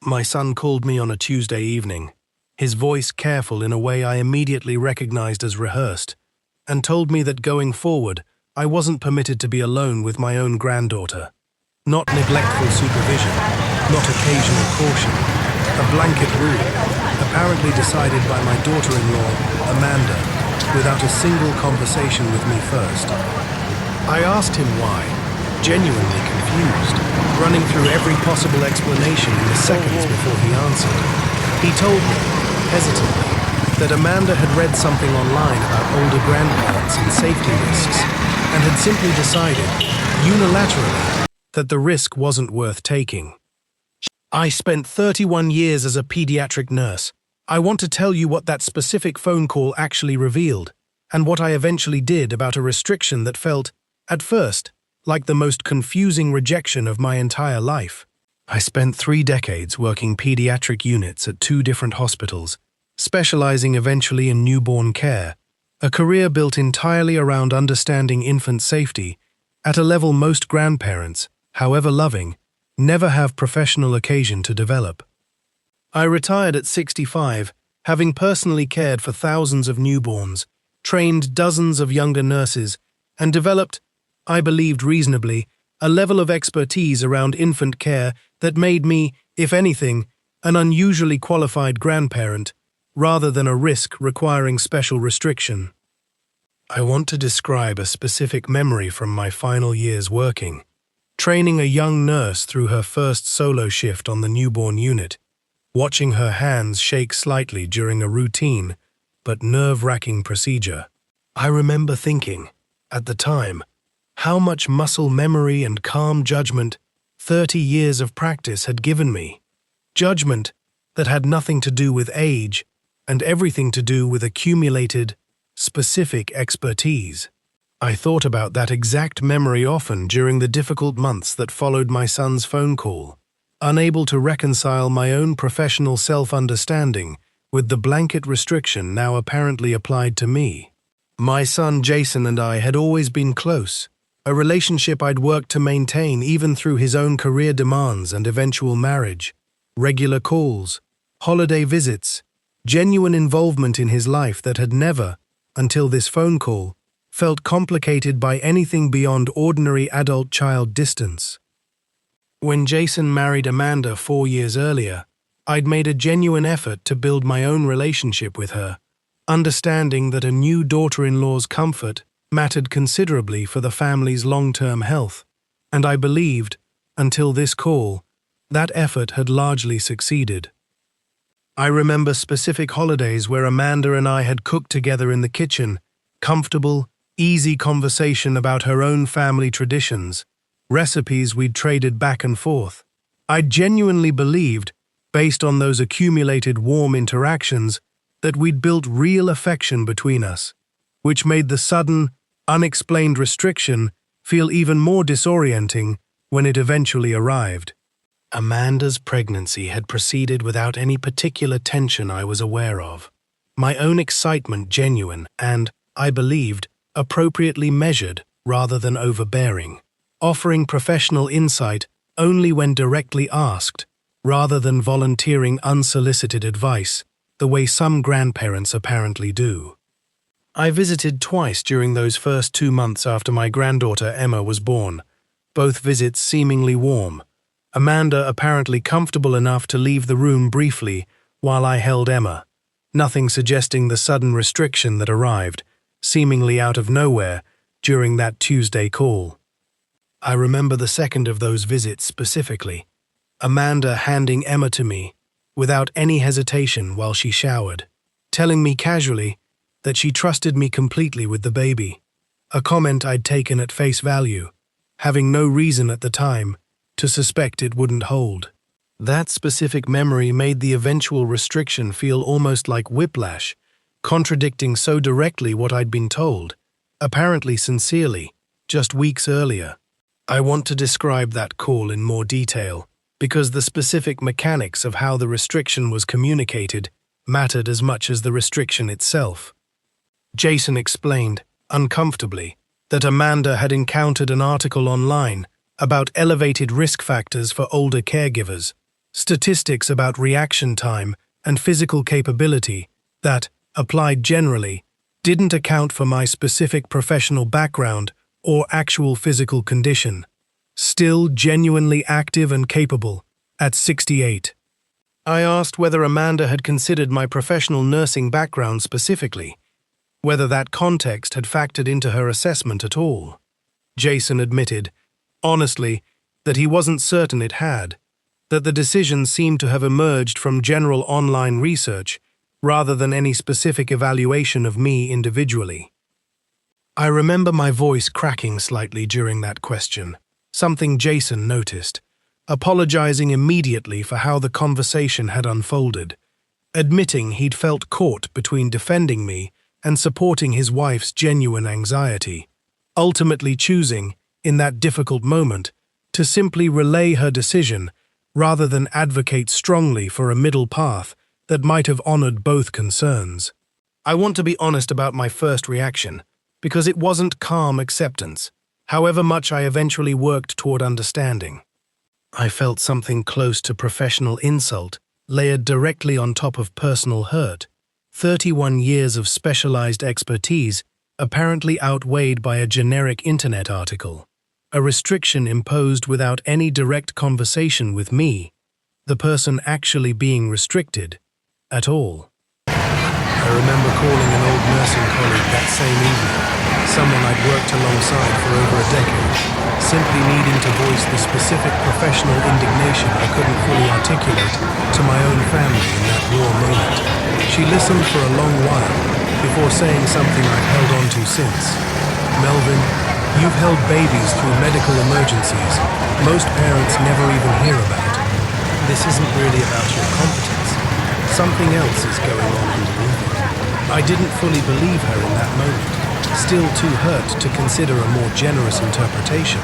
My son called me on a Tuesday evening, his voice careful in a way I immediately recognized as rehearsed, and told me that going forward, I wasn't permitted to be alone with my own granddaughter. Not neglectful supervision, not occasional caution, a blanket rule, apparently decided by my daughter-in-law, Amanda, without a single conversation with me first. I asked him why, genuinely confused, running through every possible explanation in the seconds before he answered. He told me, hesitantly, that Amanda had read something online about older grandparents and safety risks, and had simply decided, unilaterally, that the risk wasn't worth taking. I spent 31 years as a pediatric nurse. I want to tell you what that specific phone call actually revealed, and what I eventually did about a restriction that felt, at first, like the most confusing rejection of my entire life. I spent 3 decades working pediatric units at 2 different hospitals, specializing eventually in newborn care, a career built entirely around understanding infant safety at a level most grandparents, however loving, never have professional occasion to develop. I retired at 65, having personally cared for thousands of newborns, trained dozens of younger nurses, and developed, I believed reasonably, a level of expertise around infant care that made me, if anything, an unusually qualified grandparent, rather than a risk requiring special restriction. I want to describe a specific memory from my final years working, training a young nurse through her first solo shift on the newborn unit, watching her hands shake slightly during a routine but nerve-wracking procedure. I remember thinking, at the time, how much muscle memory and calm judgment 30 years of practice had given me. Judgment that had nothing to do with age and everything to do with accumulated, specific expertise. I thought about that exact memory often during the difficult months that followed my son's phone call, unable to reconcile my own professional self-understanding with the blanket restriction now apparently applied to me. My son Jason and I had always been close, a relationship I'd worked to maintain even through his own career demands and eventual marriage, regular calls, holiday visits, genuine involvement in his life that had never, until this phone call, felt complicated by anything beyond ordinary adult-child distance. When Jason married Amanda 4 years earlier, I'd made a genuine effort to build my own relationship with her, understanding that a new daughter-in-law's comfort mattered considerably for the family's long-term health, and I believed, until this call, that effort had largely succeeded. I remember specific holidays where Amanda and I had cooked together in the kitchen, comfortable, easy conversation about her own family traditions, recipes we'd traded back and forth. I genuinely believed, based on those accumulated warm interactions, that we'd built real affection between us, which made the sudden, unexplained restriction feel even more disorienting when it eventually arrived. Amanda's pregnancy had proceeded without any particular tension I was aware of. My own excitement genuine and, I believed, appropriately measured rather than overbearing, offering professional insight only when directly asked, rather than volunteering unsolicited advice, the way some grandparents apparently do. I visited twice during those first 2 months after my granddaughter Emma was born, both visits seemingly warm, Amanda apparently comfortable enough to leave the room briefly while I held Emma, nothing suggesting the sudden restriction that arrived, seemingly out of nowhere, during that Tuesday call. I remember the second of those visits specifically, Amanda handing Emma to me, without any hesitation while she showered, telling me casually that she trusted me completely with the baby, a comment I'd taken at face value, having no reason at the time to suspect it wouldn't hold. That specific memory made the eventual restriction feel almost like whiplash, contradicting so directly what I'd been told, apparently sincerely, just weeks earlier. I want to describe that call in more detail, because the specific mechanics of how the restriction was communicated mattered as much as the restriction itself. Jason explained, uncomfortably, that Amanda had encountered an article online about elevated risk factors for older caregivers, statistics about reaction time and physical capability that, applied generally, didn't account for my specific professional background or actual physical condition. Still genuinely active and capable at 68. I asked whether Amanda had considered my professional nursing background specifically, whether that context had factored into her assessment at all. Jason admitted, honestly, that he wasn't certain it had, that the decision seemed to have emerged from general online research rather than any specific evaluation of me individually. I remember my voice cracking slightly during that question, something Jason noticed, apologizing immediately for how the conversation had unfolded, admitting he'd felt caught between defending me and supporting his wife's genuine anxiety, ultimately choosing, in that difficult moment, to simply relay her decision rather than advocate strongly for a middle path that might have honored both concerns. I want to be honest about my first reaction, because it wasn't calm acceptance, however much I eventually worked toward understanding. I felt something close to professional insult, layered directly on top of personal hurt. 31 years of specialized expertise, apparently outweighed by a generic internet article. A restriction imposed without any direct conversation with me, the person actually being restricted, at all. I remember calling an old nursing colleague that same evening, someone I'd worked alongside for over a decade, simply needing to voice the specific professional indignation I couldn't fully articulate to my own family in that raw moment. She listened for a long while before saying something I've held on to since. Melvin, you've held babies through medical emergencies most parents never even hear about. This isn't really about your competence. Something else is going on underneath it. I didn't fully believe her in that moment, still too hurt to consider a more generous interpretation.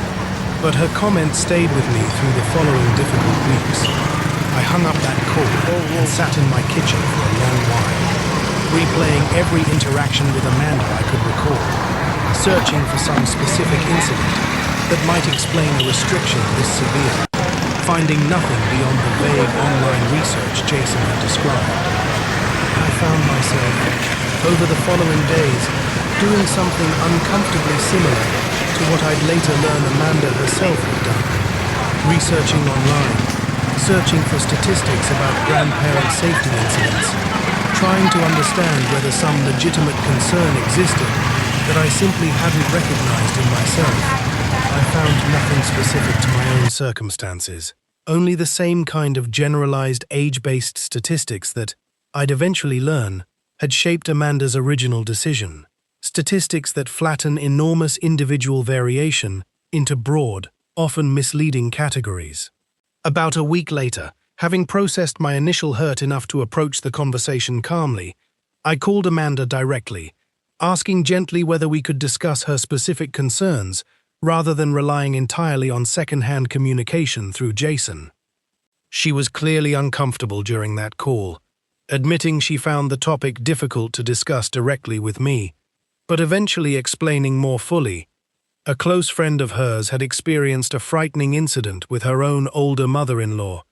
But her comment stayed with me through the following difficult weeks. I hung up that call and sat in my kitchen for a long while, replaying every interaction with Amanda I could recall, searching for some specific incident that might explain a restriction this severe, finding nothing beyond the vague online research Jason had described. I found myself, over the following days, doing something uncomfortably similar to what I'd later learn Amanda herself had done. Researching online, searching for statistics about grandparent safety incidents, trying to understand whether some legitimate concern existed that I simply hadn't recognized in myself. I found nothing specific to my own circumstances, only the same kind of generalized age-based statistics that, I'd eventually learn, had shaped Amanda's original decision. Statistics that flatten enormous individual variation into broad, often misleading categories. About a week later, having processed my initial hurt enough to approach the conversation calmly, I called Amanda directly, asking gently whether we could discuss her specific concerns rather than relying entirely on second-hand communication through Jason. She was clearly uncomfortable during that call, admitting she found the topic difficult to discuss directly with me, but eventually explaining more fully. A close friend of hers had experienced a frightening incident with her own older mother-in-law,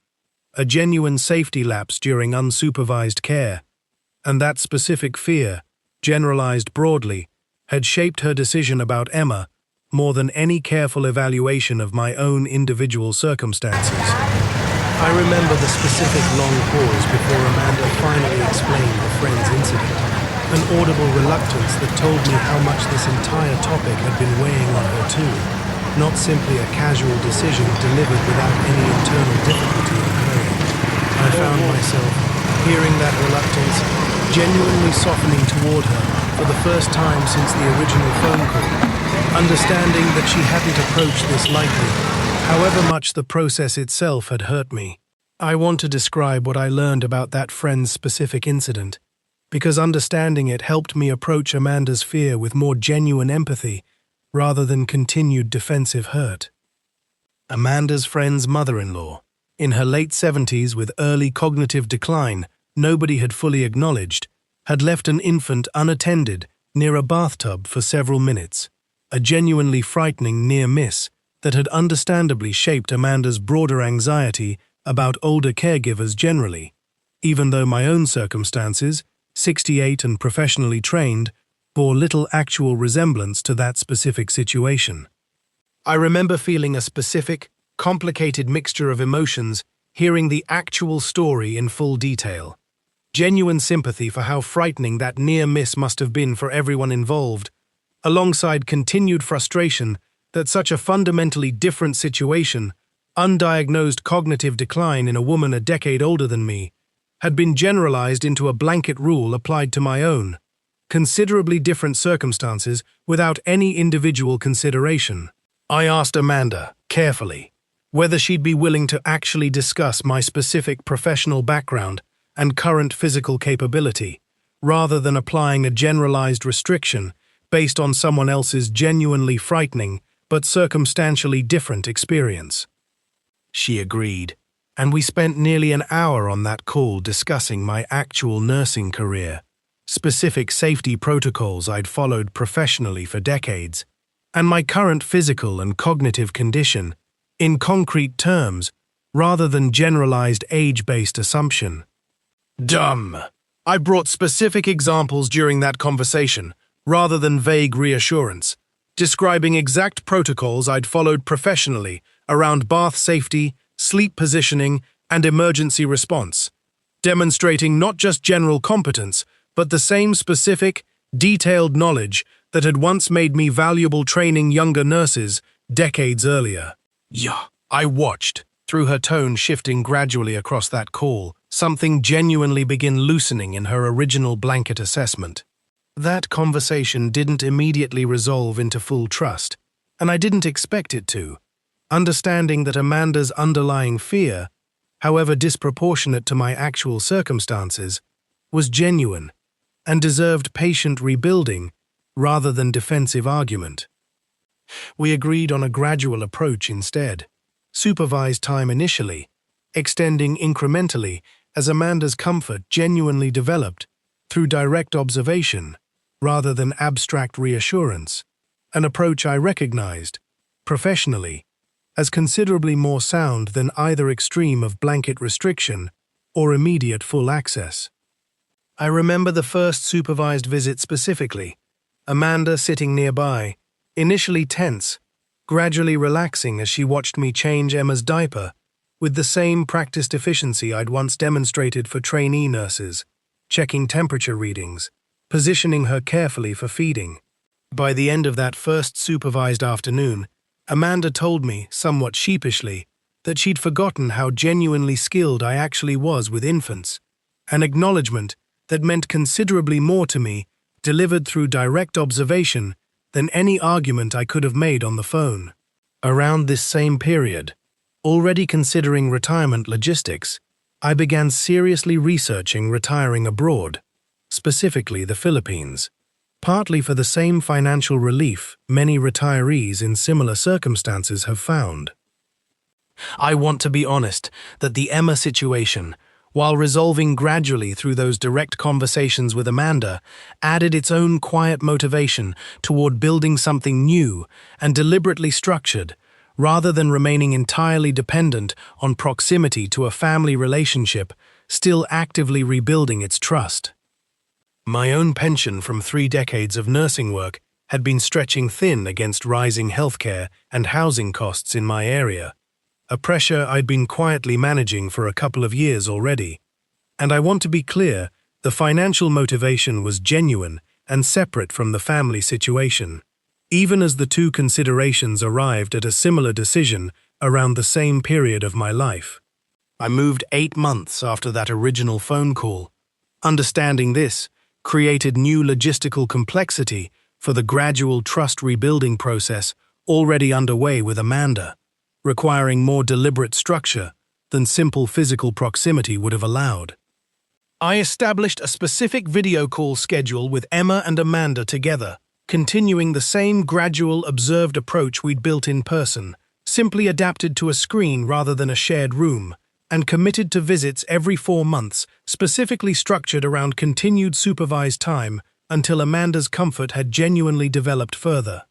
a genuine safety lapse during unsupervised care, and that specific fear, generalized broadly, had shaped her decision about Emma more than any careful evaluation of my own individual circumstances. I remember the specific long pause before Amanda finally explained the friend's incident, an audible reluctance that told me how much this entire topic had been weighing on her too, not simply a casual decision delivered without any internal difficulty occurring. I found myself, hearing that reluctance, genuinely softening toward her for the first time since the original phone call, understanding that she hadn't approached this lightly, however much the process itself had hurt me. I want to describe what I learned about that friend's specific incident, because understanding it helped me approach Amanda's fear with more genuine empathy rather than continued defensive hurt. Amanda's friend's mother-in-law, in her late 70s with early cognitive decline nobody had fully acknowledged, had left an infant unattended near a bathtub for several minutes, a genuinely frightening near miss that had understandably shaped Amanda's broader anxiety about older caregivers generally, even though my own circumstances, 68 and professionally trained, bore little actual resemblance to that specific situation. I remember feeling a specific, complicated mixture of emotions, hearing the actual story in full detail. Genuine sympathy for how frightening that near miss must have been for everyone involved, alongside continued frustration that such a fundamentally different situation, undiagnosed cognitive decline in a woman a decade older than me, had been generalized into a blanket rule applied to my own, considerably different circumstances without any individual consideration. I asked Amanda, carefully, whether she'd be willing to actually discuss my specific professional background and current physical capability, rather than applying a generalized restriction based on someone else's genuinely frightening but circumstantially different experience. She agreed, and we spent nearly an hour on that call discussing my actual nursing career, specific safety protocols I'd followed professionally for decades, and my current physical and cognitive condition, in concrete terms, rather than generalized age-based assumption. Dumb. I brought specific examples during that conversation, rather than vague reassurance, describing exact protocols I'd followed professionally around bath safety, sleep positioning, and emergency response, demonstrating not just general competence, but the same specific, detailed knowledge that had once made me valuable training younger nurses decades earlier. Yeah, I watched, through her tone shifting gradually across that call, something genuinely begin loosening in her original blanket assessment. That conversation didn't immediately resolve into full trust, and I didn't expect it to, understanding that Amanda's underlying fear, however disproportionate to my actual circumstances, was genuine and deserved patient rebuilding rather than defensive argument. We agreed on a gradual approach instead, supervised time initially, extending incrementally as Amanda's comfort genuinely developed through direct observation rather than abstract reassurance, an approach I recognized, professionally, as considerably more sound than either extreme of blanket restriction or immediate full access. I remember the first supervised visit specifically, Amanda sitting nearby, initially tense, gradually relaxing as she watched me change Emma's diaper, with the same practiced efficiency I'd once demonstrated for trainee nurses, checking temperature readings, positioning her carefully for feeding. By the end of that first supervised afternoon, Amanda told me, somewhat sheepishly, that she'd forgotten how genuinely skilled I actually was with infants, an acknowledgement that meant considerably more to me, delivered through direct observation, than any argument I could have made on the phone. Around this same period, already considering retirement logistics, I began seriously researching retiring abroad, specifically the Philippines, partly for the same financial relief many retirees in similar circumstances have found. I want to be honest that the Emma situation, while resolving gradually through those direct conversations with Amanda, added its own quiet motivation toward building something new and deliberately structured, rather than remaining entirely dependent on proximity to a family relationship still actively rebuilding its trust. My own pension from 3 decades of nursing work had been stretching thin against rising healthcare and housing costs in my area, a pressure I'd been quietly managing for a couple of years already. And I want to be clear, the financial motivation was genuine and separate from the family situation, even as the two considerations arrived at a similar decision around the same period of my life. I moved 8 months after that original phone call. Understanding this created new logistical complexity for the gradual trust rebuilding process already underway with Amanda, requiring more deliberate structure than simple physical proximity would have allowed. I established a specific video call schedule with Emma and Amanda together, continuing the same gradual, observed approach we'd built in person, simply adapted to a screen rather than a shared room, and committed to visits every 4 months, specifically structured around continued supervised time until Amanda's comfort had genuinely developed further.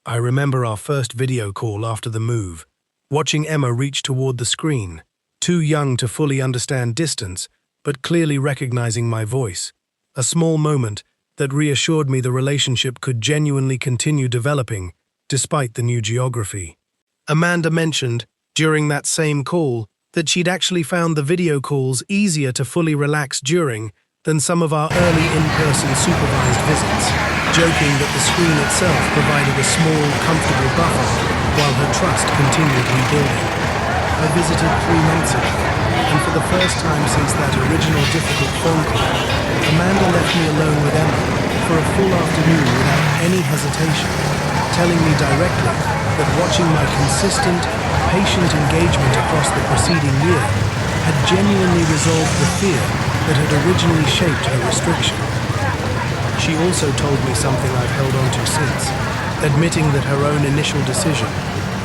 I remember our first video call after the move, watching Emma reach toward the screen, too young to fully understand distance, but clearly recognizing my voice. A small moment that reassured me the relationship could genuinely continue developing, despite the new geography. Amanda mentioned, during that same call, that she'd actually found the video calls easier to fully relax during than some of our early in-person supervised visits, joking that the screen itself provided a small, comfortable buffer while her trust continued rebuilding. I visited 3 months ago, and for the first time since that original difficult phone call, Amanda left me alone with Emma for a full afternoon without any hesitation, telling me directly that watching my consistent, patient engagement across the preceding year had genuinely resolved the fear that had originally shaped her restriction. She also told me something I've held on to since, admitting that her own initial decision,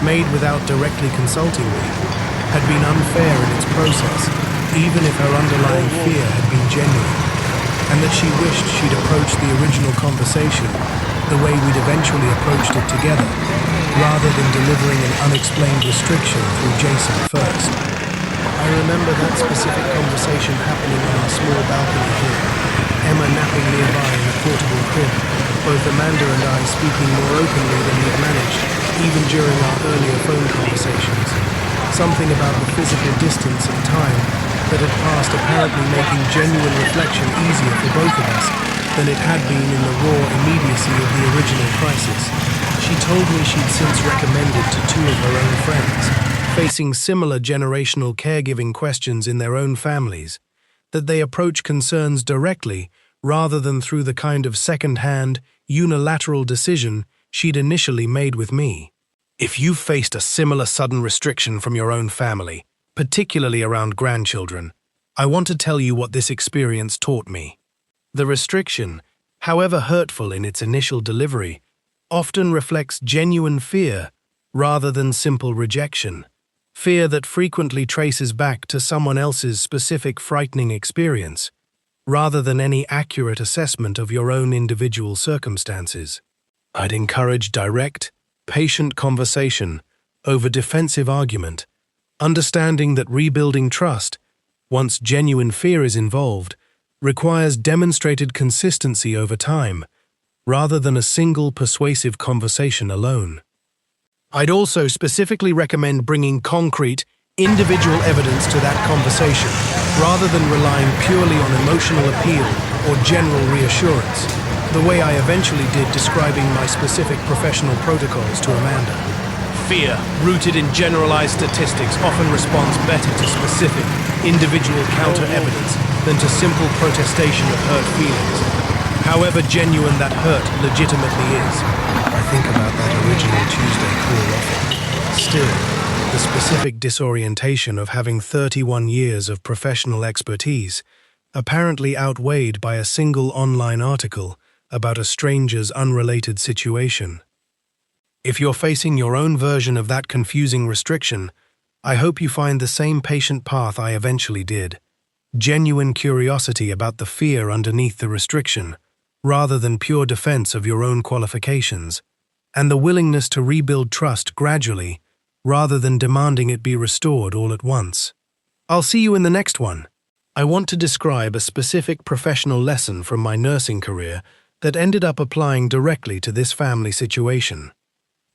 made without directly consulting me, had been unfair in its process, even if her underlying fear had been genuine, and that she wished she'd approached the original conversation the way we'd eventually approached it together, rather than delivering an unexplained restriction through Jason first. I remember that specific conversation happening on our small balcony here, Emma napping nearby in a portable crib, both Amanda and I speaking more openly than we'd managed, even during our earlier phone conversations. Something about the physical distance and time that had passed apparently making genuine reflection easier for both of us than it had been in the raw immediacy of the original crisis. She told me she'd since recommended to 2 of her own friends, facing similar generational caregiving questions in their own families, that they approach concerns directly rather than through the kind of second-hand, unilateral decision she'd initially made with me. If you've faced a similar sudden restriction from your own family, particularly around grandchildren, I want to tell you what this experience taught me. The restriction, however hurtful in its initial delivery, often reflects genuine fear rather than simple rejection. Fear that frequently traces back to someone else's specific frightening experience, rather than any accurate assessment of your own individual circumstances. I'd encourage direct, patient conversation over defensive argument, understanding that rebuilding trust, once genuine fear is involved, requires demonstrated consistency over time, rather than a single persuasive conversation alone. I'd also specifically recommend bringing concrete, individual evidence to that conversation, rather than relying purely on emotional appeal or general reassurance, the way I eventually did describing my specific professional protocols to Amanda. Fear, rooted in generalized statistics, often responds better to specific, individual counter-evidence than to simple protestation of hurt feelings, however genuine that hurt legitimately is. I think about that original Tuesday call often. Still, the specific disorientation of having 31 years of professional expertise, apparently outweighed by a single online article about a stranger's unrelated situation. If you're facing your own version of that confusing restriction, I hope you find the same patient path I eventually did. Genuine curiosity about the fear underneath the restriction, rather than pure defense of your own qualifications, and the willingness to rebuild trust gradually, rather than demanding it be restored all at once. I'll see you in the next one. I want to describe a specific professional lesson from my nursing career that ended up applying directly to this family situation.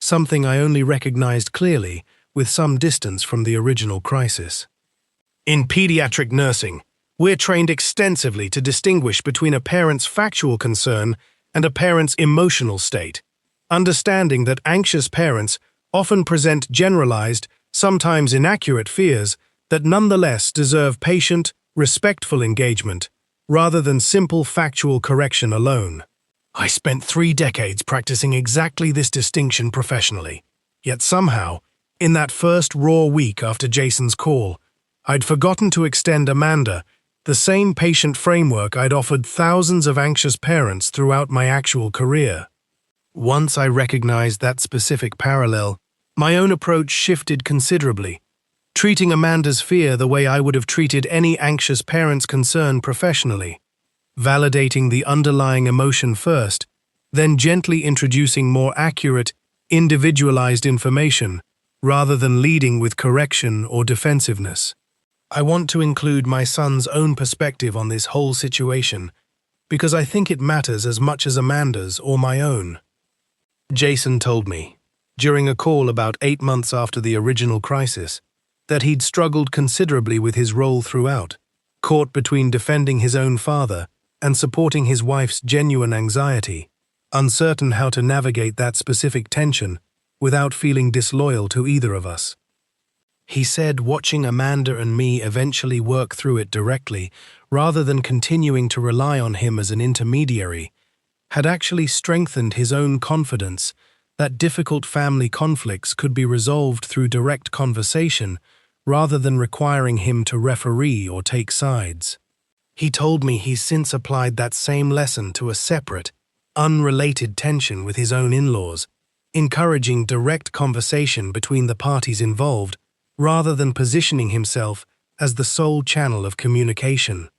Something I only recognized clearly with some distance from the original crisis. In pediatric nursing, we're trained extensively to distinguish between a parent's factual concern and a parent's emotional state, understanding that anxious parents often present generalized, sometimes inaccurate fears that nonetheless deserve patient, respectful engagement, rather than simple factual correction alone. I spent 3 decades practicing exactly this distinction professionally, yet somehow, in that first raw week after Jason's call, I'd forgotten to extend Amanda the same patient framework I'd offered thousands of anxious parents throughout my actual career. Once I recognized that specific parallel, my own approach shifted considerably, treating Amanda's fear the way I would have treated any anxious parent's concern professionally, validating the underlying emotion first, then gently introducing more accurate, individualized information, rather than leading with correction or defensiveness. I want to include my son's own perspective on this whole situation because I think it matters as much as Amanda's or my own. Jason told me, during a call about 8 months after the original crisis, that he'd struggled considerably with his role throughout, caught between defending his own father and supporting his wife's genuine anxiety, uncertain how to navigate that specific tension without feeling disloyal to either of us. He said watching Amanda and me eventually work through it directly, rather than continuing to rely on him as an intermediary, had actually strengthened his own confidence that difficult family conflicts could be resolved through direct conversation rather than requiring him to referee or take sides. He told me he's since applied that same lesson to a separate, unrelated tension with his own in-laws, encouraging direct conversation between the parties involved rather than positioning himself as the sole channel of communication.